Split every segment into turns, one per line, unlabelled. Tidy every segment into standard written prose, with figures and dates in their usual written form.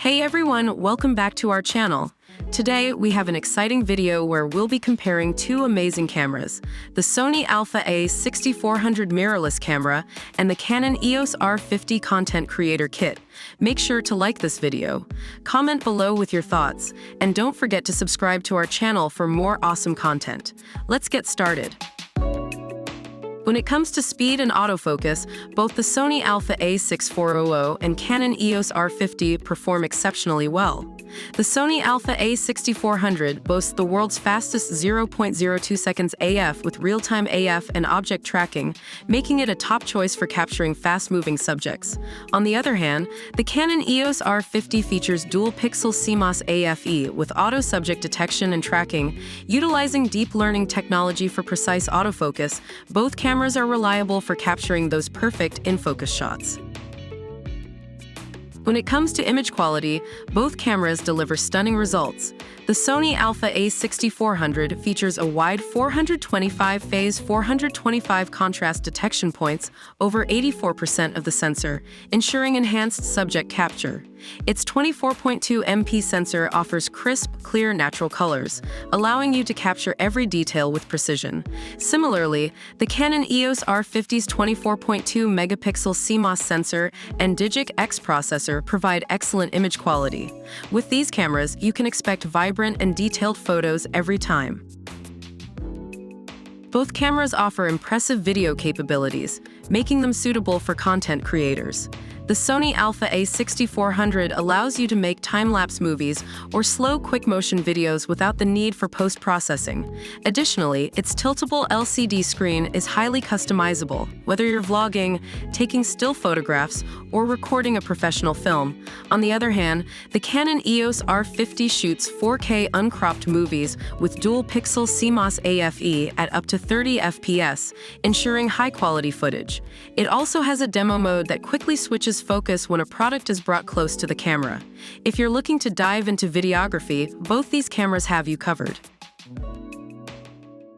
Hey everyone, welcome back to our channel. Today, we have an exciting video where we'll be comparing two amazing cameras, the Sony Alpha a6400 mirrorless camera and the Canon EOS R50 content creator kit. Make sure to like this video, comment below with your thoughts, and don't forget to subscribe to our channel for more awesome content. Let's get started. When it comes to speed and autofocus, both the Sony Alpha a6400 and Canon EOS R50 perform exceptionally well. The Sony Alpha a6400 boasts the world's fastest 0.02 seconds AF with real-time AF and object tracking, making it a top choice for capturing fast-moving subjects. On the other hand, the Canon EOS R50 features dual-pixel CMOS AFE with auto-subject detection and tracking. Utilizing deep learning technology for precise autofocus, both cameras are reliable for capturing those perfect in-focus shots. When it comes to image quality, both cameras deliver stunning results. The Sony Alpha a6400 features a wide 425-phase 425 contrast detection points over 84% of the sensor, ensuring enhanced subject capture. Its 24.2 MP sensor offers crisp, clear, natural colors, allowing you to capture every detail with precision. Similarly, the Canon EOS R50's 24.2 megapixel CMOS sensor and Digic X processor provide excellent image quality. With these cameras, you can expect vibrant and detailed photos every time. Both cameras offer impressive video capabilities, making them suitable for content creators. The Sony Alpha a6400 allows you to make time-lapse movies or slow quick-motion videos without the need for post-processing. Additionally, its tiltable LCD screen is highly customizable, whether you're vlogging, taking still photographs, or recording a professional film. On the other hand, the Canon EOS R50 shoots 4K uncropped movies with dual-pixel CMOS AFE at up to 30 FPS, ensuring high-quality footage. It also has a demo mode that quickly switches focus when a product is brought close to the camera. If you're looking to dive into videography, both these cameras have you covered.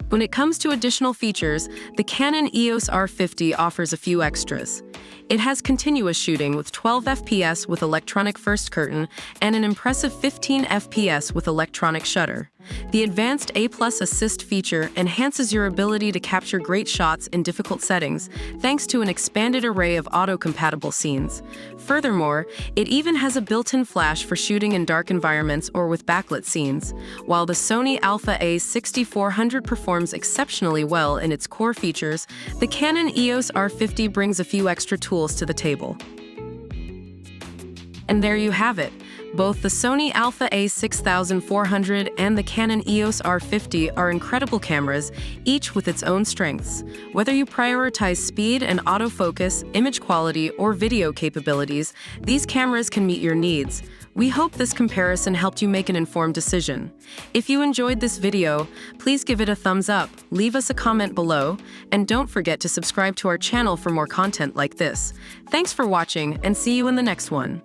When it comes to additional features, the Canon EOS R50 offers a few extras. It has continuous shooting with 12 FPS with electronic first curtain and an impressive 15 FPS with electronic shutter. The advanced A+ assist feature enhances your ability to capture great shots in difficult settings, thanks to an expanded array of auto-compatible scenes. Furthermore, it even has a built-in flash for shooting in dark environments or with backlit scenes. While the Sony Alpha a6400 performs exceptionally well in its core features, the Canon EOS R50 brings a few extra tools to the table. And there you have it. Both the Sony Alpha a6400 and the Canon EOS R50 are incredible cameras, each with its own strengths. Whether you prioritize speed and autofocus, image quality, or video capabilities, these cameras can meet your needs. We hope this comparison helped you make an informed decision. If you enjoyed this video, please give it a thumbs up, leave us a comment below, and don't forget to subscribe to our channel for more content like this. Thanks for watching, and see you in the next one.